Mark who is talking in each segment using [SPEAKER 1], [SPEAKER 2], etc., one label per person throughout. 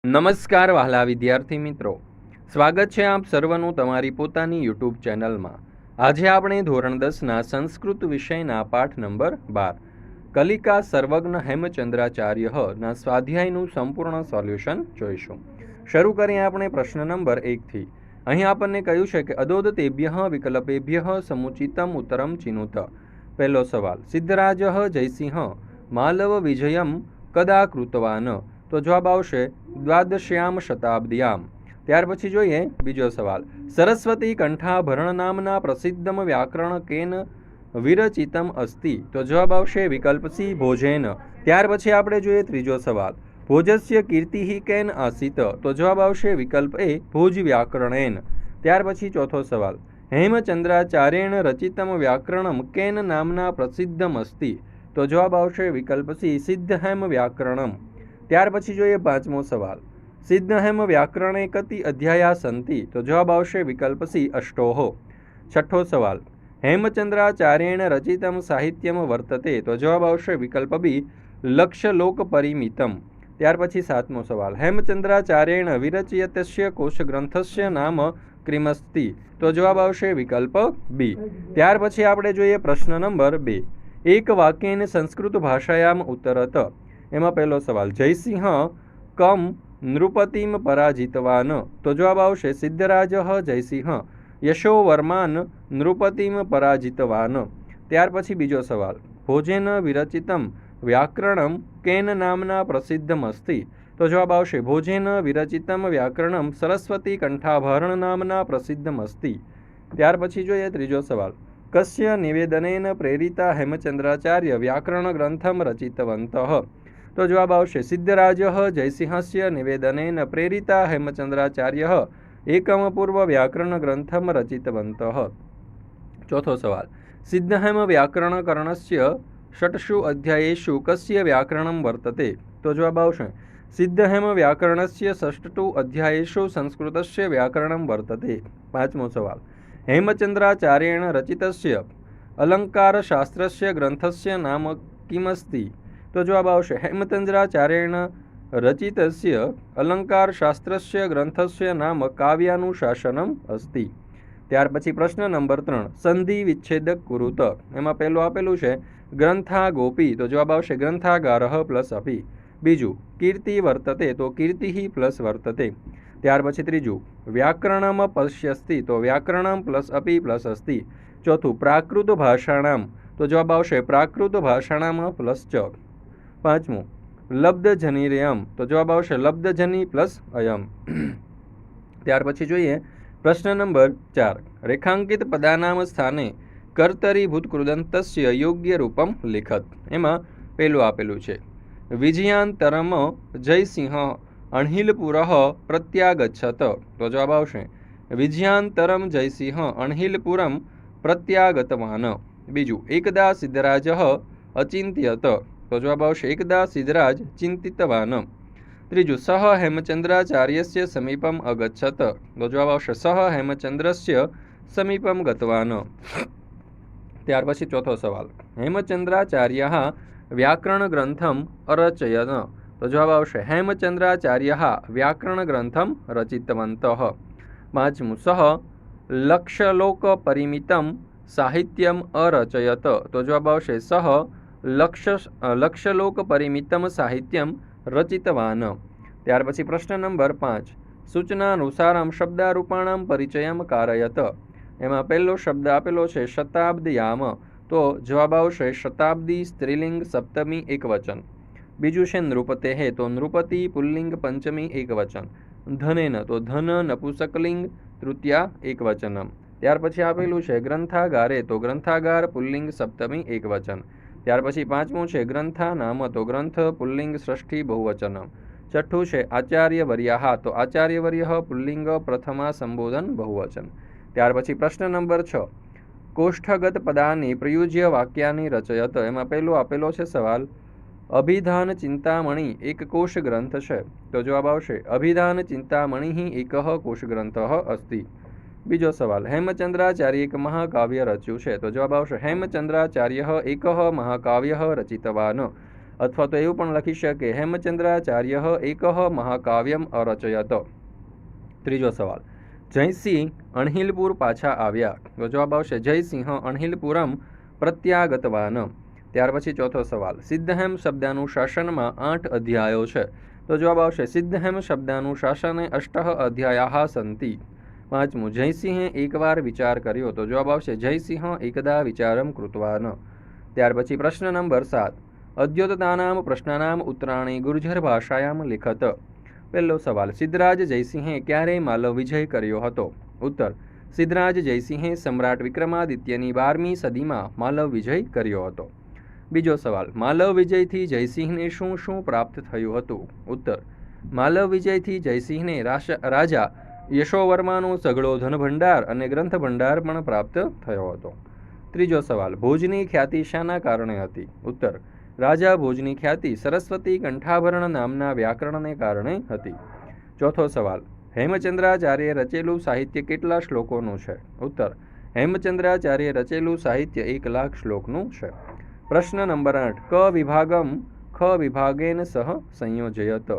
[SPEAKER 1] નમસ્કાર વહાલા વિદ્યાર્થી મિત્રો, સ્વાગત છે આપ સર્વનું તમારી પોતાની યુટ્યુબ ચેનલમાં. આજે આપણે ધોરણ 10ના સંસ્કૃત વિષયના પાઠ નંબર 12 કલિકા સર્વજ્ઞ હેમચંદ્રાચાર્યના સ્વાધ્યાયનું સંપૂર્ણ સોલ્યુશન જોઈશું. શરૂ કરીએ આપણે પ્રશ્ન નંબર 1થી. અહીં આપણને કહ્યું છે કે અદોદતેભ્ય વિકલ્પેભ્ય સમુચિતમ ઉત્તરમ ચિનુત. પહેલો સવાલ, સિદ્ધરાજ જયસિંહ માલવ વિજયમ કદા કૃતવાન? તો જવાબ આવશે દ્વાદશ્યામ શતાબ્દિયામ. ત્યાર પછી જોઈએ બીજો સવાલ, સરસ્વતી કંઠાભરણ નામના પ્રસિદ્ધમ વ્યાકરણ કેન વિરચિતમ અસ્તિ? તો જવાબ આવશે વિકલ્પ સી ભોજેન. ત્યાર પછી આપણે જોઈએ ત્રીજો સવાલ, ભોજસ્ય કીર્તિ કેન આસિત? તો જવાબ આવશે વિકલ્પ એ ભોજ વ્યાકરણેન. ત્યાર પછી ચોથો સવાલ, હેમચંદ્રાચાર્યેણ રચિતમ વ્યાકરણમ કેન નામના પ્રસિદ્ધમ અસ્તિ? તો જવાબ આવશે વિકલ્પ સી સિદ્ધહેમ વ્યાકરણમ. ત્યાર પછી જોઈએ પાંચમો સવાલ, સિદ્ધહેમ વ્યાકરણે કતિ અધ્યાયા સંતિ? તો જવાબ આવશે વિકલ્પ સી અષ્ટોહ. છઠ્ઠો સવાલ, હેમચંદ્રાચાર્યેણ રચિતમ સાહિત્યમ વર્તતે? તો જવાબ આવશે વિકલ્પ બી લક્ષ્યલોક પરિમિતમ. ત્યાર પછી સાતમો સવાલ, હેમચંદ્રાચાર્યેણ વિરચયતસ્ય કોશગ્રંથસ્ય નામ ક્રિમસ્તિ? તો જવાબ આવશે વિકલ્પ બી. ત્યાર પછી આપણે જોઈએ પ્રશ્ન નંબર 2, એક વાક્યેન સંસ્કૃત ભાષાયામ ઉત્તરત. એમાં પહેલો સવાલ, જયસિંહ કમ નૃપતિમ પરાજિતવાન? તો જવાબ આવશે સિદ્ધરાજ જયસિંહ યશોવર્માન નૃપતિમ પરાજિતવાન. ત્યાર પછી બીજો સવાલ, ભોજેન વિરચિતમ વ્યાકરણમ કેન નામના પ્રસિદ્ધમ અસ્તિ? તો જવાબ આવશે ભોજેન વિરચિતમ વ્યાકરણમ સરસ્વતી કંઠાભરણ નામના પ્રસિદ્ધમ અસ્તિ. ત્યાર પછી જોઈએ ત્રીજો સવાલ, કસ્ય નિવેદનેન પ્રેરિતા હેમચંદ્રાચાર્ય વ્યાકરણ ગ્રંથમ રચિતવંતઃ? તો જવાબ આવશે સિદ્ધરાજ જયસિંહસ્ય નિવેદનેન પ્રેરિતા હેમચંદ્રાચાર્ય એકમ પૂર્વ વ્યાકરણ ગ્રંથમ રચિતવંતઃ. ચોથો સવાલ, સિદ્ધહેમ વ્યાકરણકરણસ્ય ષટ્સુ અધ્યાયેષુ કસ્ય વ્યાકરણમ વર્તતે? તો જવાબ આવશે સિદ્ધહેમ વ્યાકરણસ્ય ષષ્ટુ અધ્યાયેષુ સંસ્કૃતસ્ય વ્યાકરણમ વર્તતે. પાંચમો સવાલ, હેમચંદ્રાચાર્યેણ રચિતસ્ય અલંકારશાસ્ત્રસ્ય ગ્રંથસ્ય નામ કિમસ્તિ? તો જવાબ આવશે હેમચંદ્રાચાર્યેણ રચિતસ્ય અલંકારશાસ્ત્રસ્ય ગ્રંથસ્ય નામ કાવ્યાનુશાસનમ અસ્તિ. ત્યાર પછી પ્રશ્ન નંબર 3, સંધિ વિચ્છેદક કુરુત. એમાં પહેલું આપેલું છે ગ્રંથા ગોપી, તો જવાબ આવશે ગ્રંથાગારઃ પ્લસ અપી. બીજું કીર્તિ વર્તતે, તો કીર્તિ પ્લસ વર્તતે. ત્યાર પછી ત્રીજું વ્યાકરણમ પશ્યસ્તિ, તો વ્યાકરણમ પ્લસ અપી પ્લસ અસ્તિ. ચોથું પ્રાકૃત ભાષાણામ, તો જવાબ આવશે પ્રાકૃત ભાષાણામ પ્લસ ચ. પાંચમું લબ્ધજનિરયમ, તો જવાબ આવશે લબ્ધજની પ્લસ અયમ. ત્યાર પછી જોઈએ પ્રશ્ન નંબર 4, રેખાંકિત પદાનામ સ્થાને કર્તરીભૂત કૃદંતસ્ય યોગ્ય રૂપમ લિખત. એમાં પહેલું આપેલું છે વિજયાંતરમ જયસિંહ અણહિલપુરઃ પ્રત્યાગચ્છત. તો જવાબ આવશે વિજયાંતરમ જયસિંહ અણહિલપુરમ પ્રત્યાગતવાન. બીજું એકદા સિદ્ધરાજ અચિંત્યત. તો જવાબ આવશે એકદા સિદ્ધરાજ ચિંતિતવાન. ત્રીજું સહ હેમચંદ્રાચાર્યસ્ય સમીપમ અગચ્છત. તો જવાબ આવશે સહ હેમચંદ્રસ્ય સમીપમ ગતવાન. ત્યાર પછી ચોથો સવાલ, હેમચંદ્રાચાર્ય વ્યાકરણ ગ્રંથમ અરચયન? તો જવાબ આવશે હેમચંદ્રાચાર્ય વ્યાકરણ ગ્રંથમ રચિતવંતઃ. પાંચમું સહ લક્ષ્યલોક પરિમિતમ સાહિત્યમ અરચયત. તો જવાબ આવશે સહ લક્ષ્યલોક પરિમિતમ સાહિત્યમ રચિતવાન. ત્યાર પછી પ્રશ્ન નંબર 5, સૂચનાનુસારમ શબ્દારૂપાણામ પરિચયમ કારયત. એમાં પહેલો શબ્દ આપેલો છે શતાબ્દયામ, તો જવાબ આવશે શતાબ્દી સ્ત્રીલિંગ સપ્તમી એકવચન. બીજું છે નૃપતે, તો નૃપતિ પુલ્લિંગ પંચમી એકવચન. ધનેન, તો ધન નપુસકલિંગ તૃતીયા એકવચનમ. ત્યાર પછી આપેલું છે ગ્રંથાગારે, તો ગ્રંથાગાર પુલ્લિંગ સપ્તમી એકવચન. ત્યાર પછી પાંચમું છે ગ્રંથા નામ, તો ગ્રંથ પુલ્લિંગ ષષ્ઠી બહુવચનમ. છઠ્ઠું છે આચાર્યવર્યા, તો આચાર્યવર્ય પુલ્લિંગ પ્રથમા સંબોધન બહુવચન. ત્યાર પછી પ્રશ્ન નંબર 6, કોષ્ઠગત પદાની પ્રયુજ્ય વાક્યાની રચયત. એમાં પહેલું આપેલો છે સવાલ, અભિધાન ચિંતામણી એક કોશ ગ્રંથ છે. તો જવાબ આવશે અભિધાન ચિંતામણી એકઃ કોશ ગ્રંથ અસ્તિ. બીજો સવાલ, હેમચંદ્રાચાર્ય એક મહાકાવ્ય રચ્યું છે. તો જવાબ આવશે હેમચંદ્રાચાર્ય એકઃ મહાકાવ્ય રચિતવાન. અથવા તો એવું પણ લખી શકે હેમચંદ્રાચાર્ય એક મહાકાવ્યમ અરચયત. ત્રીજો સવાલ, જયસિંહ અણહિલપુર પાછા આવ્યા. તો જવાબ આવશે જયસિંહ અણહિલપુરમ પ્રત્યાગતવાન. ત્યાર પછી ચોથો સવાલ, સિદ્ધહેમ શબ્દાનુશાસનમાં 8 અધ્યાયો છે. તો જવાબ આવશે સિદ્ધહેમ શબ્દાનુશાસને 8 અધ્યાયા સંતિ. પાંચમું, જયસિંહે એકવાર વિચાર કર્યો. તો જવાબ આવશે જયસિંહ એકદા વિચારમ કૃતવાન. ત્યાર પછી પ્રશ્ન નંબર 7, અદ્યોતતાનામ પ્રશ્નાનામ ઉત્તરાણી ગુર્જર ભાષાયામ લિખત. પહેલો સવાલ, સિદ્ધરાજ જયસિંહે ક્યારે માલવ વિજય કર્યો હતો? ઉત્તર, સિદ્ધરાજ જયસિંહે સમ્રાટ વિક્રમાદિત્યની 12મી સદીમાં માલવ વિજય કર્યો હતો. બીજો સવાલ, માલવ વિજયથી જયસિંહને શું શું પ્રાપ્ત થયું હતું? ઉત્તર, માલવ વિજયથી જયસિંહને રાજા યશોવર્માનો સઘળો ધન ભંડાર અને ગ્રંથ ભંડાર પણ પ્રાપ્ત થયો હતો. ત્રીજો સવાલ, ભોજની ખ્યાતિ શાના કારણે હતી? ઉત્તર, રાજા ભોજની ખ્યાતિ સરસ્વતી કંઠાભરણ નામના વ્યાકરણને કારણે હતી. ચોથો સવાલ, હેમચંદ્રાચાર્યે રચેલું સાહિત્ય કેટલા શ્લોકોનું છે? ઉત્તર, હેમચંદ્રાચાર્યે રચેલું સાહિત્ય 1,00,000 શ્લોકનું છે. પ્રશ્ન નંબર 8, ક વિભાગમ ખ વિભાગેન સહ સંયોજયત.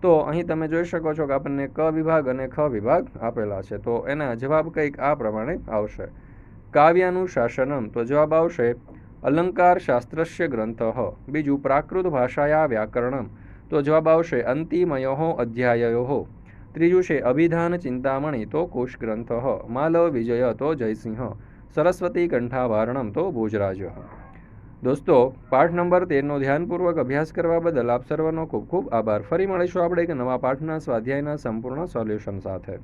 [SPEAKER 1] તો અહીં તમે જોઈ શકો છો કે આપણને ક વિભાગ અને ખ વિભાગ આપેલા છે. તો એના જવાબ કંઈક આ પ્રમાણે આવશે. કાવ્યાનુશાસનમ. તો જવાબ આવશે અલંકાર શાસ્ત્રસ્ય ગ્રંથ. બીજું, પ્રાકૃત ભાષાયા વ્યાકરણમ. તો જવાબ આવશે અંતિમયો અધ્યાયો. ત્રીજું છે અભિધાન ચિંતામણી. તો કોશ ગ્રંથ. માલવ વિજય તો જયસિંહ. સરસ્વતી કંઠાભારણમ તો ભોજરાજ. દોસ્તો, પાઠ નંબર 13નો ધ્યાનપૂર્વક અભ્યાસ કરવા બદલ આપ સર્વનો ખૂબ ખૂબ આભાર. ફરી મળીશું આપણે એક નવા પાઠના સ્વાધ્યાયના સંપૂર્ણ સોલ્યુશન સાથે.